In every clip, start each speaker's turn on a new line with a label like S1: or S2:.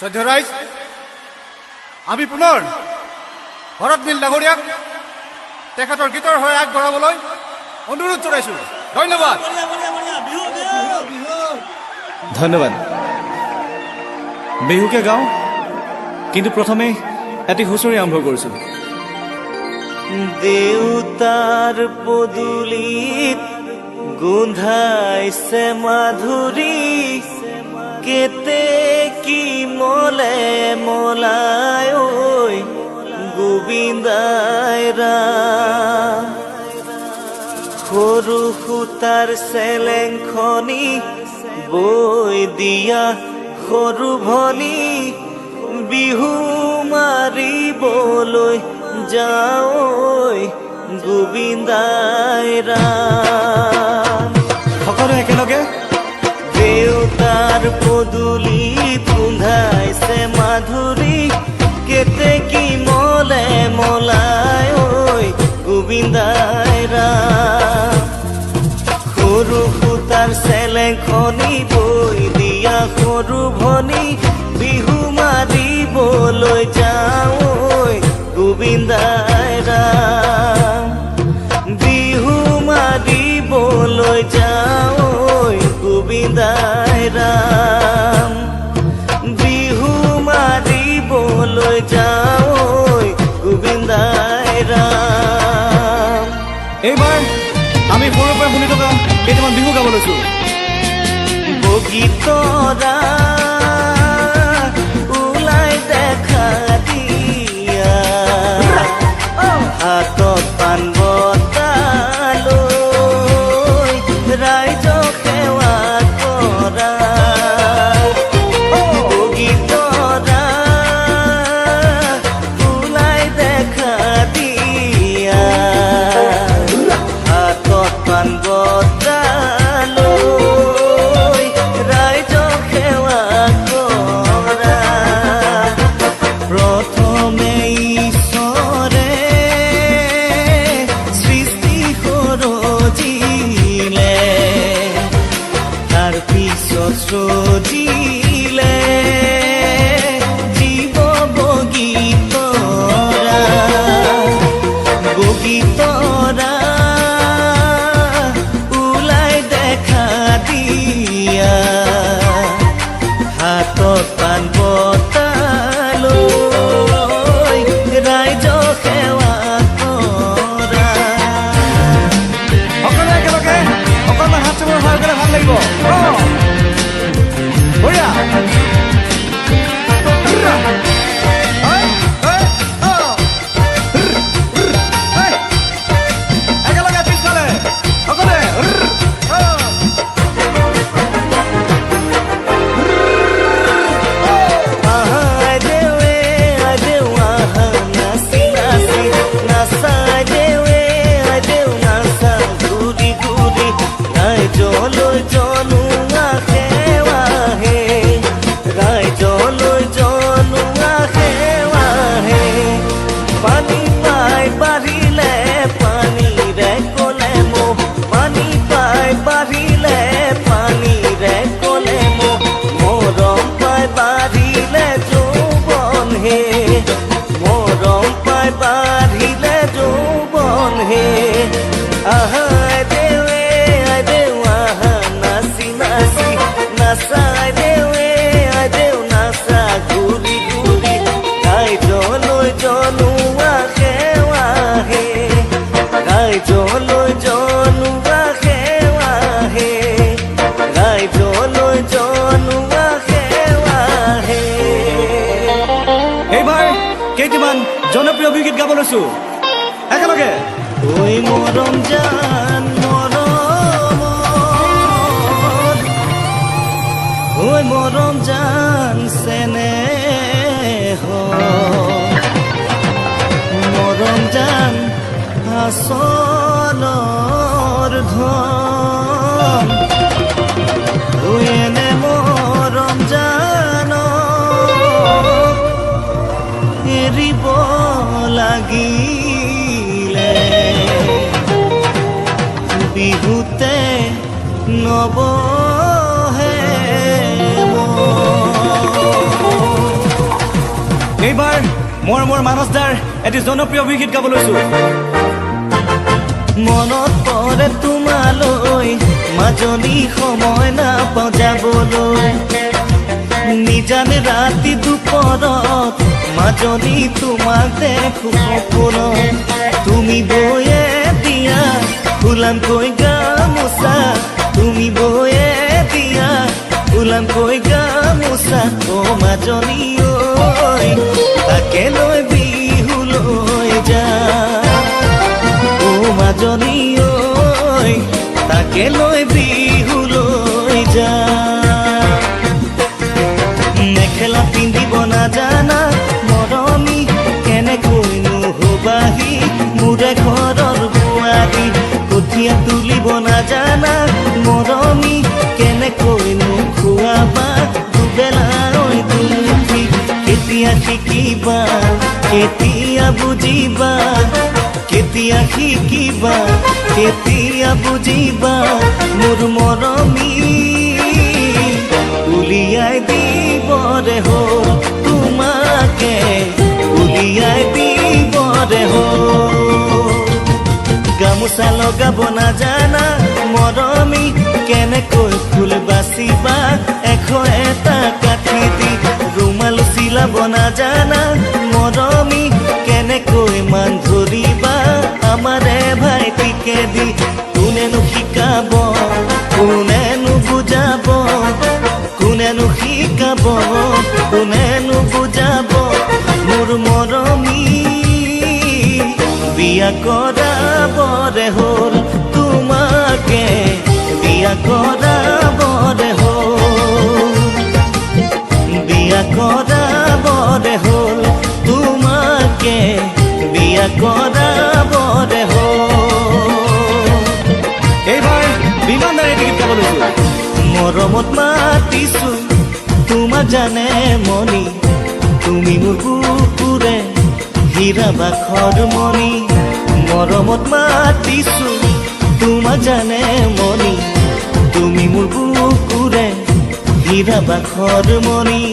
S1: শ্ৰদ্ধেয় ৰাইজ, আমি পুনৰ ভৰত নীল ডাঙৰীয়াক তেখেতৰ গীতৰ হৈ আগবঢ়াবলৈ অনুৰোধ জনাইছো। ধন্যবাদ।
S2: ধন্যবাদ। বিহুকে গাওঁ, কিন্তু প্ৰথমে এটি হুঁচৰি আৰম্ভ কৰিছোঁ।
S3: দেউতাৰ পদূলিত গোন্ধাইছে মাধুৰী, কেতে কি মলে মলাই ঐ গোবিন্দাই ৰাম। সৰু সূতাৰ চেলেংখনি বৈ দিয়া সৰু ভনী, বিহু মাৰিবলৈ যাওঁ গোবিন্দাই ৰাম।
S2: সকলোৱে একেলগে
S3: দেউতাৰ পদূলিত গোন্ধাইছে মাধুৰী, কেতে কি মলে মলাই ঐ গোবিন্দাই ৰাম। সৰু সূতাৰ চেলেংখনি বৈ দিয়া সৰু ভনী, বিহু মাৰিবলৈ যাওঁ গোবিন্দাই ৰাম। বিহু মাৰিবলৈ যাওঁ গোবিন্দাই ৰাম। বিহু মাৰিবলৈ যাওঁ গোবিন্দাই ৰাম।
S2: এইবাৰ আমি সৰুৰ পৰা শুনি থকা কেইটামান বিহু গাব লৈছোঁ।
S3: বগীতৰা ওলাই দেখা দিয়া, হাতত পাণ বঁটা লৈ ৰাইজক সেৱা কৰা। বগীতৰা ওলাই দেখা দিয়া, হাতত পাণ বঁটা লৈ ৰাইজক সেৱা কৰা। প্ৰথমে ঈশ্বৰে সৃষ্টি সৰজিলে, তাৰ পিছত সজিলে জীৱ বগীতৰা। বগীতৰা ওলাই দেখা দিয়া, হাতত পাণ বঁটা লৈ ৰাইজক সেৱা কৰা।
S2: সকলোৱে একেলগে অকণমান হাত চাপৰ সহায় কৰিলে ভাল লাগিব। বঢ়িয়া। একেলগে পিছফালে সকলোৱে।
S3: আহা দেৱে আদেউ আহা নাচি নাচি, নাচা দেৱে আদেউ নাচা ঘূৰি ঘূৰি, ৰাইজলৈ জনোৱা সেৱাহে, ৰাইজলৈ জনোৱা সেৱাহে। পানী পাই বাঢ়িলে পানীৰে কলে মোক, পানী পাই বাঢ়িলে পানীৰে কলে মোক, মৰম পাই বাঢ়িলে যৌৱন হে, মৰম পাই বাঢ়িলে যৌৱন হে। আহা দেৱে আদেউ আহা নাচি নাচি, নাচা দেৱে আদেউ নাচা ঘূৰি ঘূৰি, ৰাইজলৈ জনোৱা সেৱাহে, ৰাইজলৈ জনোৱা সেৱাহে, ৰাইজলৈ জনোৱা সেৱাহে।
S2: এইবাৰ কেইটামান জনপ্ৰিয় বিহুগীত গাব লৈছোঁ। একেলগে
S3: ঐ মৰম জান মৰমৰ, ঐ মৰম জান চেনেহ, মৰম জান আচলৰ ধন, ঐ এনে মৰম জানক এৰিব লাগিলে, বিহুতে নবহে মন।
S2: মই মোৰ মানস দাৰ এটি জনপ্ৰিয় অভিগীত গাব লৈছো।
S3: মনত পৰে তোমালৈ মাজনী সময় নাপাওঁ যাবলৈ নিজানে ৰাতি দুপৰত মাজনী তোমাক দেখো সপোনত তুমি বয়ে দিয়া ফুলামকৈ গামোচা তুমি বয়ে দিয়া ফুলামকৈ গামোচা অ মাজনী ঐ তাকে লৈ বিহুলৈ যা অ মাজনী ঐ তাকে লৈ বিহুলৈ যা মেখেলা পিন্ধিব নাজানা মৰমী কেনেকৈনো হবাহি মোৰে ঘৰৰ বোৱাৰী কঠীয়া তুলিব নাজানা মৰমী কেনেকৈনো খুৱাবা দুবেলা ঐ দুমুঠি কেতিয়া শিকিবা কেতিয়া বুজিবা কেতিয়া শিকিবা কেতিয়া বুজিবা মোৰ মৰমী উলিয়াই দিবৰে হ'ল তোমাকে উলিয়াই দিবৰে হ'ল গামোচা লগাব নাজানা মৰমী কেনেকৈ ফুল বাচিবা এশ এটা কাঠি দি ৰুমাল চিলাব নাজানা মৰমী কেনেকৈ মান ধৰিবা আমাৰে ভাইটিকে দি কোনেনো শিকাব কোনেনো বুজাব কোনেনো শিকাব কোনেনো বুজাব মোৰ মৰমী বিয়া কৰাবৰে হ'ল তোমাকে বিয়া কৰাবৰে হ'ল বিয়া কৰাবৰে হ'ল তোমাকে বিয়া কৰাবৰে হ'ল
S2: এইবাৰ বিমান দাৰ এটি গীত গাব লৈছো।
S3: মৰমত মাতিছো তোমাক জানে মনি তুমি মোৰ বুকুৰে হীৰা বাখৰ মনি মৰমত মাতিছো তোমাক জানে মনি তুমি মোৰ বুকুৰে হীৰা বাখৰ মনি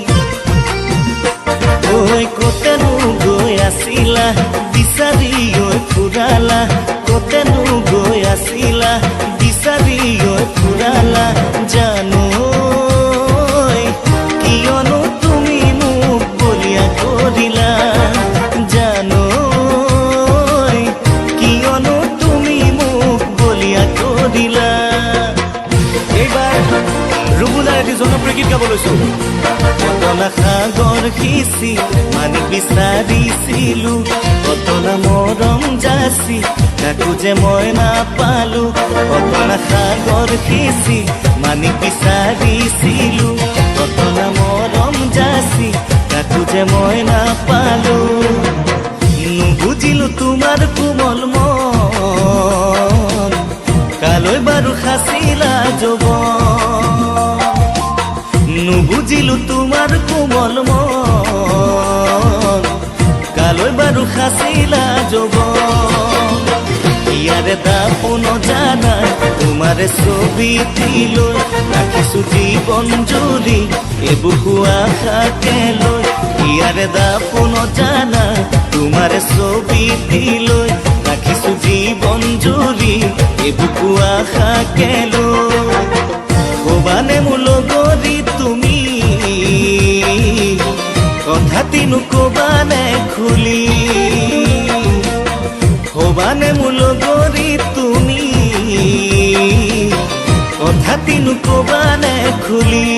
S3: ঐ কতেনো গৈ আছিলা বিচাৰি ঐ ফুৰালা কতেনো গৈ আছিলা বিচাৰি ঐ ফুৰালা জানো কিয়নো তুমি মোক বলিয়া কৰিলা জানো কিয়নো তুমি মোক বলিয়া কৰিলা
S2: এইবাৰ ৰুবুলাৰ এটি জনপ্ৰিয় গীত গাব লৈছো।
S3: কতনা সাগৰ সিঁচি মানি বিচাৰিছিলো কতনা মৰম যাচি তাকো যে মই নাপালো কতনা সাগৰ সিঁচি মানি বিচাৰিছিলো কতনা মৰম যাচি তাকো যে মই নাপালো নুবুজিলো তোমাৰ কোমল মন কালৈ বাৰু সাঁচিলা যৌৱন নুবুজিলো তোমাৰ কোমল মন কালৈ বাৰু সাঁচিলা যৌৱন ইয়াৰে দাপোন জানা তোমাৰে ছবিটিলৈ ৰাখিছো জীৱন জুৰি এবুকু আশাকে লৈ ইয়াৰে দাপোন জানা তোমাৰে ছবিটিলৈ ৰাখিছো জীৱন জুৰি এবুকু আশাকে লৈ কবানে মোৰ লগৰী তুমি কথাটিনো কবানে খুলি কবানে মোৰ লগৰী তুমি কথাটিনো কবানে খুলি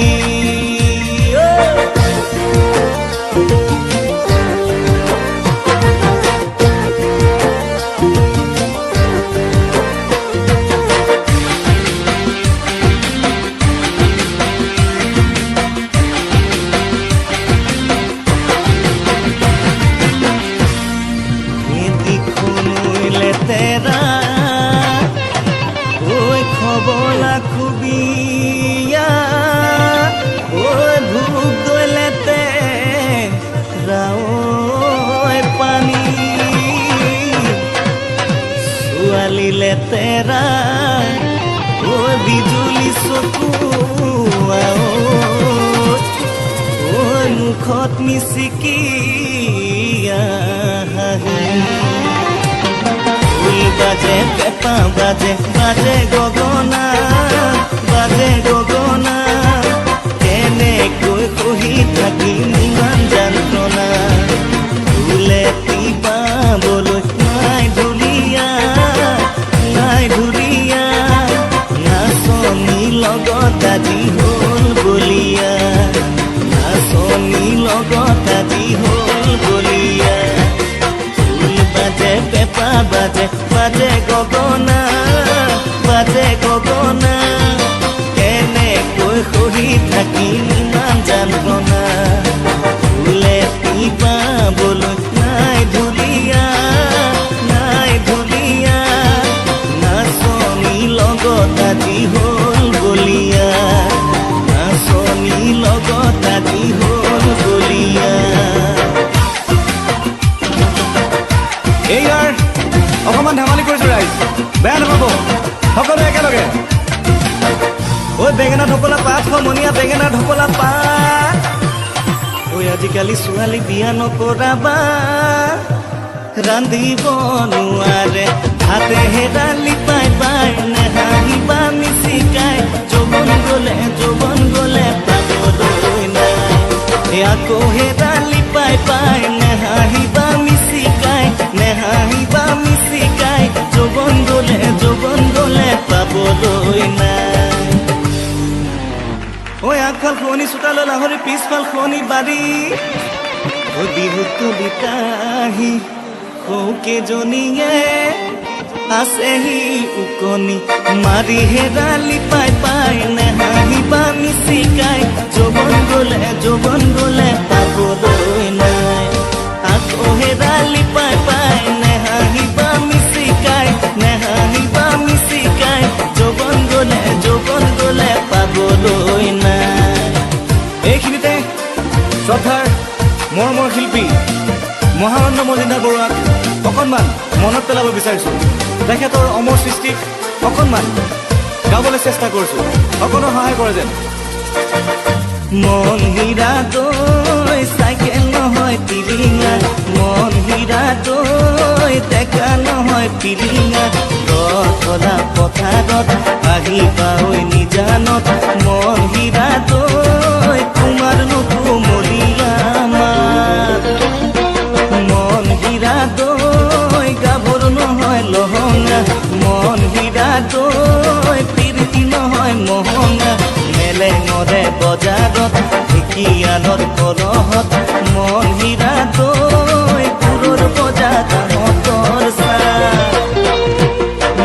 S3: তেৰা ঐ খবলা খুবিয়া ঐ ভূপ দৈলেতে ৰাও পানী ছোৱালীলে তেৰা ঐ বিজুলী চকু ঐ মুখত মিচিকিয়া বাজে পেঁপা বাজে বাজে গগনা বাজে গগনা কেনেকৈ সহি থাকিম ইমান যন্ত্ৰণা ফুলে পাবলৈ নাই ঢুলীয়া নাচনী লগত আজি হ'ল বলিয়া নাচনী লগত আজি হ'ল বলিয়া ফুল বাজে পেঁপা বাজে বাজে গগনা কেনেকৈ সহি থাকিম ইমান যন্ত্ৰণা ফুলে পাবলৈ নাই ঢুলীয়া নাচনী লগত আজি হ'ল বলিয়া নাচনী লগত আজি হ'ল বলিয়া
S2: এইবাৰ অকণমান ধেমালি কৰিছোঁ ৰাইজ বেয়া নাপাব সকলোৱে একেলগে ঐ বেঙেনা ঢপলা পাত সমনীয়া বেঙেনা ঢপলা পাত
S3: ঐ আজিকালি ছোৱালী বিয়া নকৰাবা ৰান্ধিব নোৱাৰে হাতে হেৰালি পাই নেহাঁহিবা মিচিকাই যৌৱন গ'লে পাবলৈ নাই আকৌ হেৰালি পাই নেহাঁহিবা মিচিকাই যৌৱন গ'লে পাবলৈ নাই ঐ আগফাল শুৱনি চোতালৈ লাহৰি পিছফাল শুৱনি বাৰী ঐ বিহুত কবিতাহি সৌকেজনীয়ে আছেহি উকনি মাৰি হেৰালি পাই নেহাঁহিবা মিচিকাই যৌৱন গ'লে পাবলৈ নাই আকৌ হেৰালি পাই নেহাঁহিবা মিচিকাই যৌৱন গ'লে পাবলৈ নাই
S2: এইখিনিতে শ্ৰদ্ধাৰ মৰমৰ শিল্পী মহানন্দ মজুমদাৰ বৰুৱাক অকণমান মনত পেলাব বিচাৰিছোঁ তেখেতৰ অমৰ সৃষ্টিক অকণমান গাবলৈ চেষ্টা কৰিছোঁ অকণো সহায় কৰে যেন
S3: মন হীৰা দৈ চাইকেল নহয় টিলিঙা মন হীৰা দৈ ডেকা নহয় পিলিঙা ৰথলা পথাৰত আহি পাৱৈ নিজানত মন হীৰা দৈ তোমাৰ নুকুমলীয়া মাত মন হীৰা দৈ গাভৰু নহয় লহঙা মন হীৰা দৈ পিৰিতি নহয় মহঙা মেলেঙৰে বজাৰত ঢেকীয়ালৰ কলহত মন হীৰা দৈ পুৰৰ বজা দামতৰ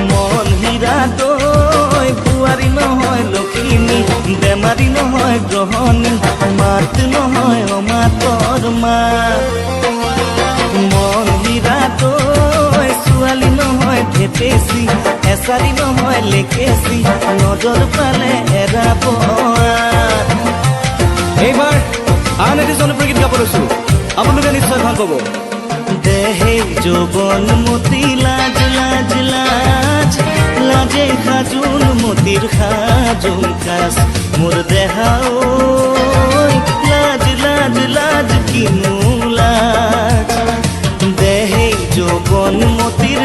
S3: মন হীৰা দৈ বোৱাৰী নহয় লখিমী বেমাৰী নহয় গ্ৰহণী মাত নহয় অমাতৰ মাত মন হীৰা দৈ ছোৱালী নহয় ভেপেচি এচাৰি নহয় লেকেচি নজৰ পালে এৰাব
S2: এইবাৰ আন এটি জনপ্ৰিয় গীত গাব লৈছোঁ আপোনালোকে নিশ্চয় ভাল পাব
S3: দেহে যৌৱন মতি লাজে সাজোন মতিৰ সাজোন কাজ মোৰ দেহা লাজ কিনো লাজ দেহে যৌৱন মতিৰ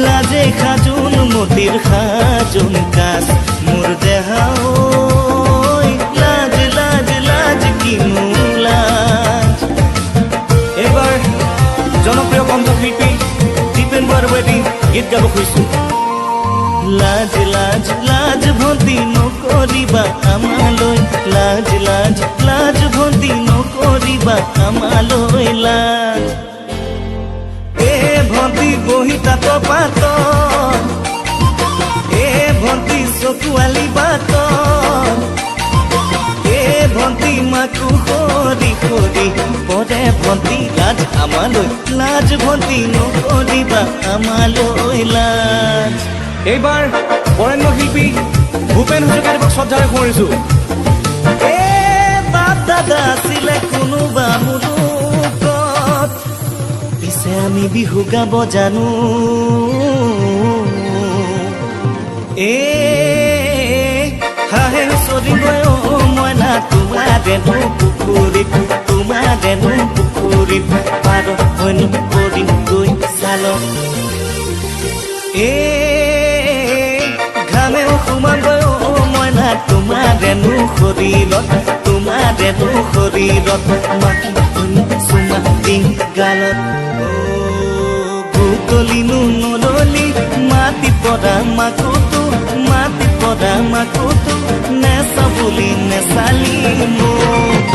S3: লাজে সাজোন মতিৰ সাজোন কাজ মোৰ দেহা লাজ কিনো লাজ
S2: এইবাৰ জনপ্ৰিয় কণ্ঠশিল্পী দীপেন বৰবুৱাই গীত গাব খুজিছোঁ
S3: লাজ ভন্তি নকৰিবা আমালৈ লাজ ভন্তি নকৰিবা আমালৈ লাজ ভন্তি বহি তাত পাত ভন্তি চকুৱালি বাত ভন্তি মাকো সৰি পৰে ভন্তি লাজ আমালৈ লাজ ভন্তি নকৰিবা আমালৈ লাজ
S2: এইবাৰ বৰেণ্য শিল্পী ভূপেন হাজৰিকাদেৱক শ্ৰদ্ধাৰে সোঁৱৰিছোঁ
S3: বাপ দাদা আছিলে কোনোবা মুলুকত পিছে আমি বিহু গাব জানো হাঁহে চৰিবই মইনা তোমাৰেনো পুখুৰীত পাৰ হয়নো কৰিম গৈ গালত ঘামেও সোমাবই মইনা তোমাৰেনো শৰীৰত মাটি চুমা দিং গালত বুটলিনো নললি মাটি পদা মাকুতো নেচা বুলি নেচালি মোক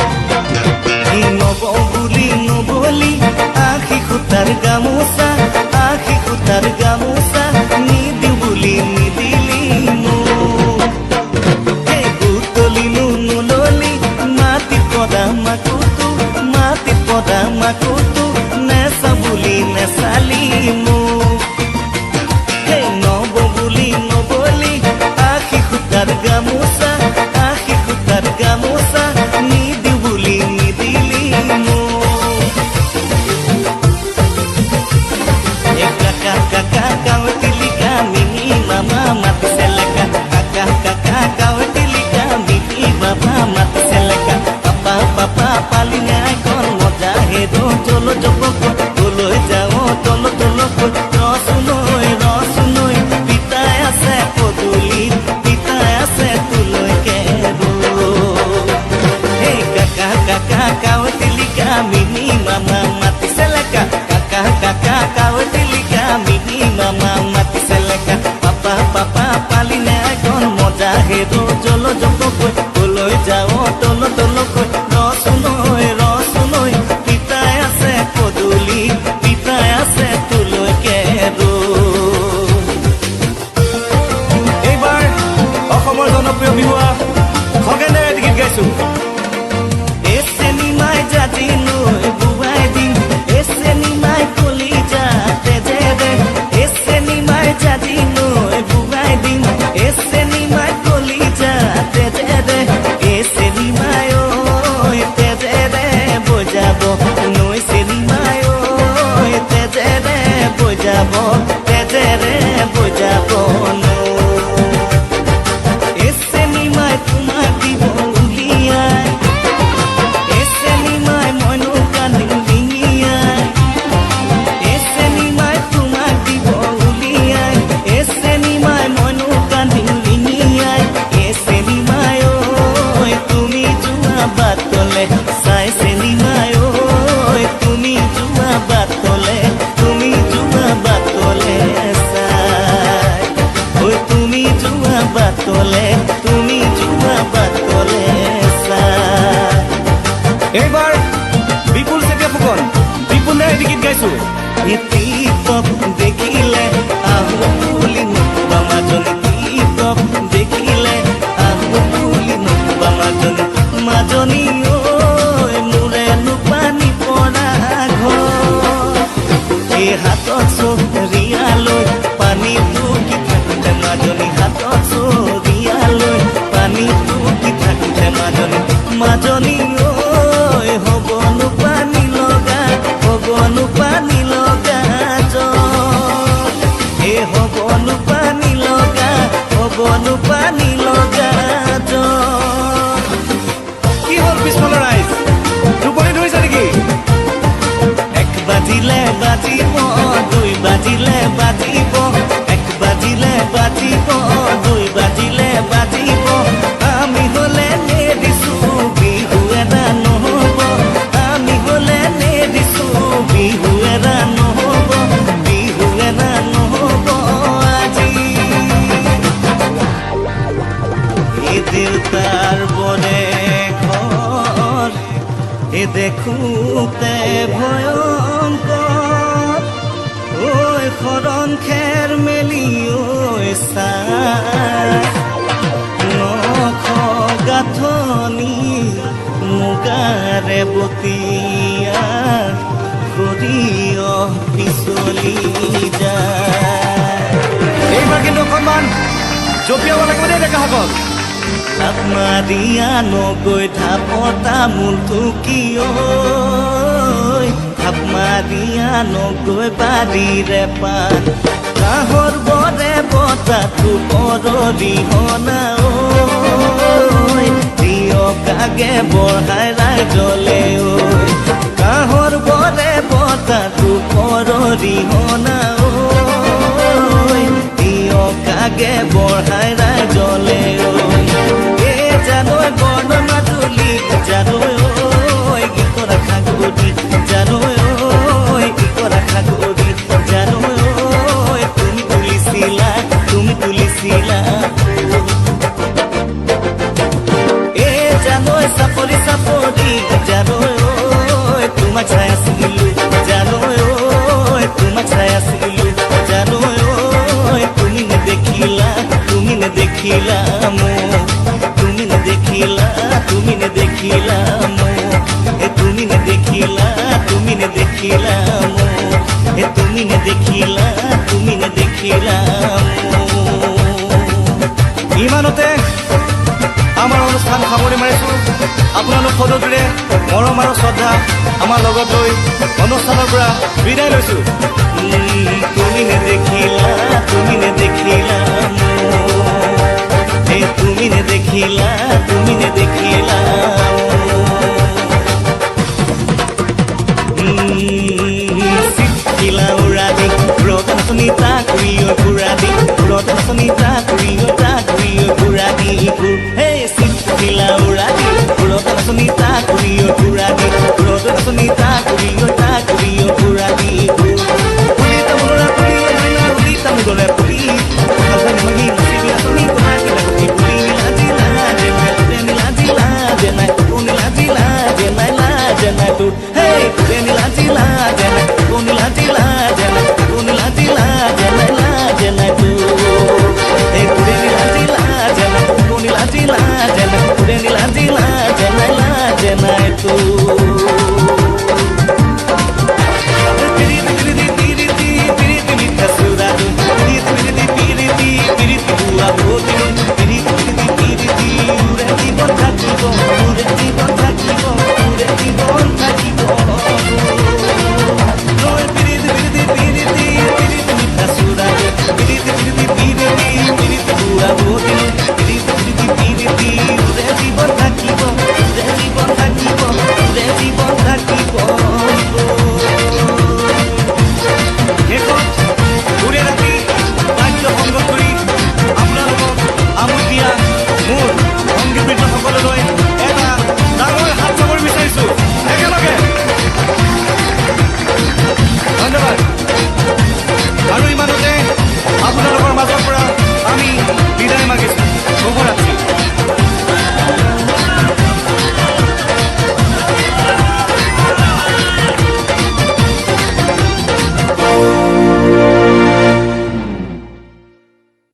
S3: নব বুলি নবলি আশী সূতাৰ গামোচা নিদিওঁ বুলি নিদিলি মোক বুটলিনো নললি মাটি পদা মাকুতো নেচা বুলি নেচালি মোক নব বুলি নবলি আশী সূতাৰ গামোচা নিদিওঁ বুলি নিদিলি মোক কাকা কাৱটিলিকা মিনি মামা মাতিছে লেকা কাকা কাৱটিলিকা মিনি বাবা মাতিছে লেকা পাপা পালি নাই কন মজা হেৰো চল জপক কলৈ যাওঁ তল ৰচুনৈ পিতাই আছে পদূলিত তোলৈ কেৰো কাকা কাৱটিলিকা মিনি মামা মাতিছে লেকা কাকা কাৱটিলিকা মিনি মামা মাতিছে লেকা পাপা পালি নাই কন মজা হেৰো চল জপক কলৈ যাওঁ তল ৰচুনৈ পিতাই আছে পদূলিত তোলৈ কেৰো
S2: এইবাৰ অসমৰ জনপ্ৰিয় বিহুৱা খগেনেৰে এটি গীত গাইছো
S3: চেনিমাই জাতি লৈ বুবাই দিম চেনিমাই কলিজা তেজেৰে চেনিমাই জাতি লৈ বুবাই দিম চেনিমাই কলিজা তেজেৰে চেনিমাই তেজেৰে বজাব নৈ চেনিমাই তেজেৰে বজাব চেনিমাই তোমাক দিব উলিয়াই চেনিমাই মইনো কান্দিম ডিঙিয়াই চেনিমাই তোমাক দিব উলিয়াই চেনিমাই মইনো কান্দিম ডিঙিয়াই চেনিমাই তুমি যোৱা বাটলে চাই চেনিমাই তুমি যোৱা বাটলে চাই তুমি যোৱা বাটলে চাই
S2: এইবাৰ বিপুল চেতিয়া ফুকন বিপুলেৰে এটি গীত গাইছো
S3: টিপক দেখিলে আহো বুলি নকবা মাজনী মোৰেনো পানী পৰা ঘৰ এই হাতত চৰিয়ালৈ পানী টুকি থাকোঁতে মাজনী মাজনী হ'বনো পানী লগা হ'বনো পানী লগা
S2: কি হ'ল পিছফালৰ ৰাইজ টোপনি ধৰিছে নেকি
S3: এক বাজিলে বাজিব দুই বাজিলে বাজিব এক বাজিলে বাজিব দুই বাজিলে বাজিব আমি হলে নেদিছো বিহু এটা নহ'ব আমি হলে নেদিছো বিহু এটা নহ'ব আজি এই দেউতাৰ বনে ঘৰ এ দেখোতে ভয়ংকৰ ঐ শৰণ খেৰ মেলি ঐ চাই নখ গাঁথনি মুগাৰে বতিয়া সৰিয়হ পিছলি যায়
S2: এইবাৰ কিন্তু অকণমান জঁপিয়াব লাগিব দেই ডেকাসকল
S3: মাৰিয়া নগৈ ঢাপতা মূলটো কিয় ঢাপ মাৰিয়া নগৈ বাৰীৰে পাত কাঁহৰ বৰে বতাহটো পৰৰিহনা প্ৰিয় কাগে বঢ়াই ৰাইজলে কাঁহৰ বৰে বতাহটো পৰৰিহনা অৰিহণা ঐ দিয় কাগে বঢ়াই ৰাইজলে ঐ জানৈ বৰ্ণনা তুলি জানৈ ঐ গীতৰ আশা কৰি জানৈ ঐ গীতৰ আশা কৰি জানৈ ঐ তুমি তুলিছিলা জানৈ চাপৰি চাপৰি জানৈ ঐ তোমাক চাই আছিলো জানৈ ঐ তোমাক চাই আছিলো জানৈ ঐ তুমি নেদেখিলা মোক তুমি নেদেখিলা মোক তুমি নেদেখিলা মোক তুমি নেদেখিলা মোক
S2: ইমানতে আমাৰ অনুষ্ঠান সামৰি মাৰিছোঁ আপোনালোক সদৌজোৰে মৰম আৰু শ্ৰদ্ধা আমাৰ লগত লৈ অনুষ্ঠানৰ পৰা বিদায় লৈছোঁ
S3: তুমি নেদেখিলা তুমি নেদেখিলা শিলা উৰাদি ৰতন সুনীতা কৰিও ঘূৰাদি ৰতন সুনীতা কৰিও ঘূৰাদি হে শিলা উৰাদি ৰতন সুনীতা কৰিও ঘূৰাদি ৰতন সুনীতা কৰিও ঘূৰাদি পুলি তামোলৰা পুলি মইনা পুলি তামোলৰে পুলি ভাগি নচিবিলা তুমি গুৱাহাটী লাগি পুলি জেনাই তোৰ হে নীলা জিলা জেনাই নীলা জিলা জেনাই তোৰ হে নীলা জিলা জেনাই নীলা জিলা জেনাই তোৰ